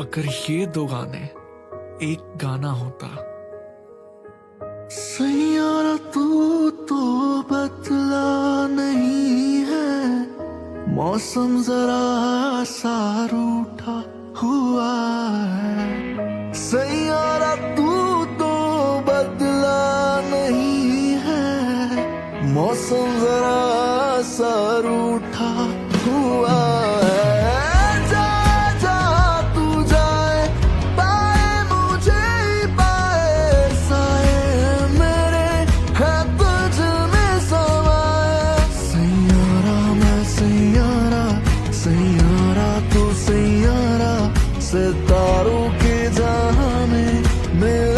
अगर ये दो गाने एक गाना होता। सैयारा तू तो बदला नहीं है, मौसम जरा सा रूठा हुआ है। सैयारा तू तो बदला नहीं है, मौसम जरा सा रूठा हुआ है। जा जा तू जाए, पाए मुझे ही पाए, साए मेरे है तुझ में समाए। सैयारा मैं सैयारा, सैयारा तू सैयारा, सितारों के जहां में मेरा